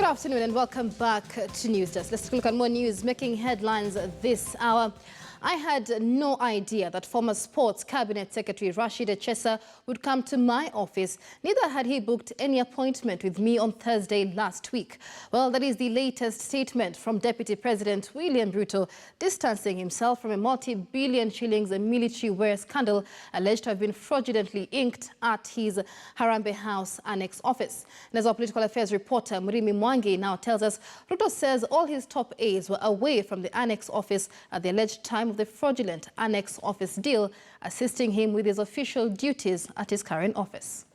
Good afternoon and welcome back to News Desk. Let's take a look at more news making headlines this hour. I had no idea that former Sports Cabinet Secretary Rashid Echesa would come to my office. Neither had he booked any appointment with me on Thursday last week. Well, that is the latest statement from Deputy President William Ruto, distancing himself from a multi-billion shillings military wear scandal alleged to have been fraudulently inked at his Harambee House Annex office. And as our political affairs reporter Murimi Mwangi now tells us, Ruto says all his top aides were away from the Annex office at the alleged time of the fraudulent Annex office deal, assisting him with his official duties at his current office.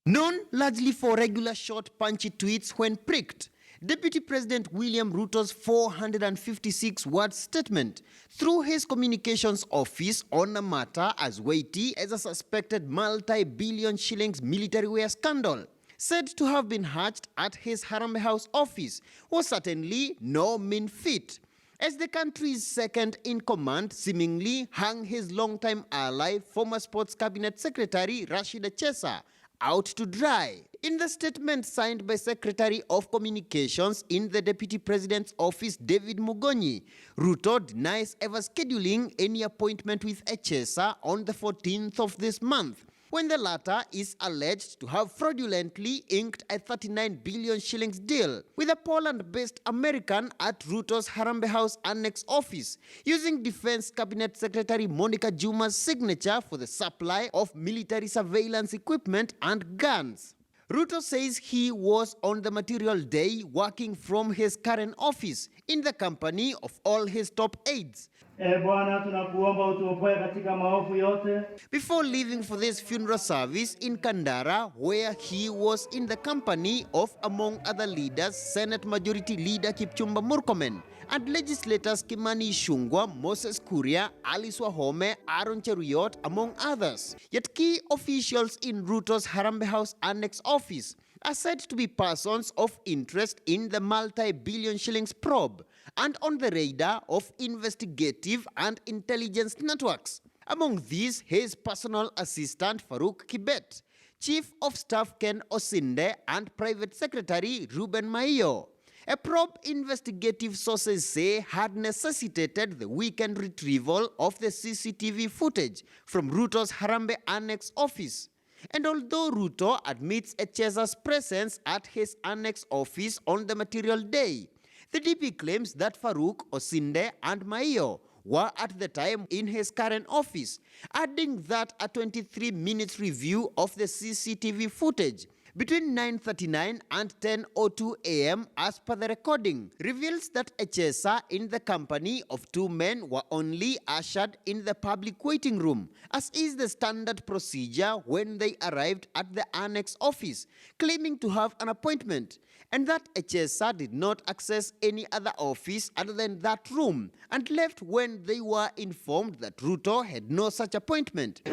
Known largely for regular short punchy tweets when pricked, Deputy President William Ruto's 456-word statement through his communications office on a matter as weighty as a suspected multi-billion shillings military wear scandal said to have been hatched at his Harambee House office was certainly no mean feat, as the country's second-in-command seemingly hung his longtime ally, former Sports Cabinet Secretary Rashid Echesa, out to dry. In the statement signed by Secretary of Communications in the Deputy President's office, David Mugonyi, Ruto denies ever scheduling any appointment with Echesa on the 14th of this month, when the latter is alleged to have fraudulently inked a 39 billion shillings deal with a Poland-based American at Ruto's Harambee House Annex office, using Defense Cabinet Secretary Monica Juma's signature for the supply of military surveillance equipment and guns. Ruto says he was on the material day working from his current office in the company of all his top aides. Before leaving for this funeral service in Kandara, where he was in the company of, among other leaders, Senate Majority Leader Kipchumba Murkomen and legislators Kimani Ichung'wah, Moses Kuria, Alice Wahome, Aaron Cheruiyot, among others. Yet key officials in Ruto's Harambee House Annex office are said to be persons of interest in the multi-billion shillings probe and on the radar of investigative and intelligence networks. Among these, his personal assistant Farouk Kibet, Chief of Staff Ken Osinde, and Private Secretary Ruben Maiyo. A probe investigative sources say had necessitated the weekend retrieval of the CCTV footage from Ruto's Harambee Annex office. And although Ruto admits Echesa's presence at his Annex office on the material day, the DP claims that Farouk, Osinde, and Maiyo were at the time in his current office, adding that a 23-minute review of the CCTV footage between 9:39 and 10:02 a.m. as per the recording reveals that Echesa in the company of two men were only ushered in the public waiting room, as is the standard procedure when they arrived at the Annex office, claiming to have an appointment, and that Echesa did not access any other office other than that room and left when they were informed that Ruto had no such appointment.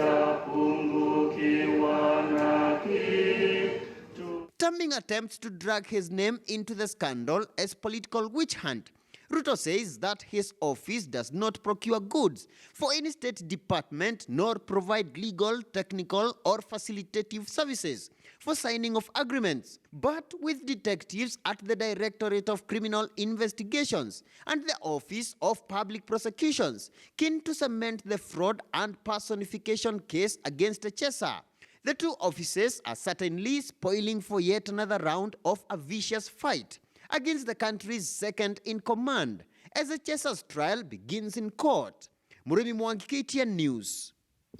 Terming attempts to drag his name into the scandal as political witch hunt, Ruto says that his office does not procure goods for any state department nor provide legal, technical, or facilitative services for signing of agreements, but with detectives at the Directorate of Criminal Investigations and the Office of Public Prosecutions keen to cement the fraud and personification case against Echesa. The two offices are certainly spoiling for yet another round of a vicious fight against the country's second-in-command as Echesa's trial begins in court. Murimi Mwangi, KTN News.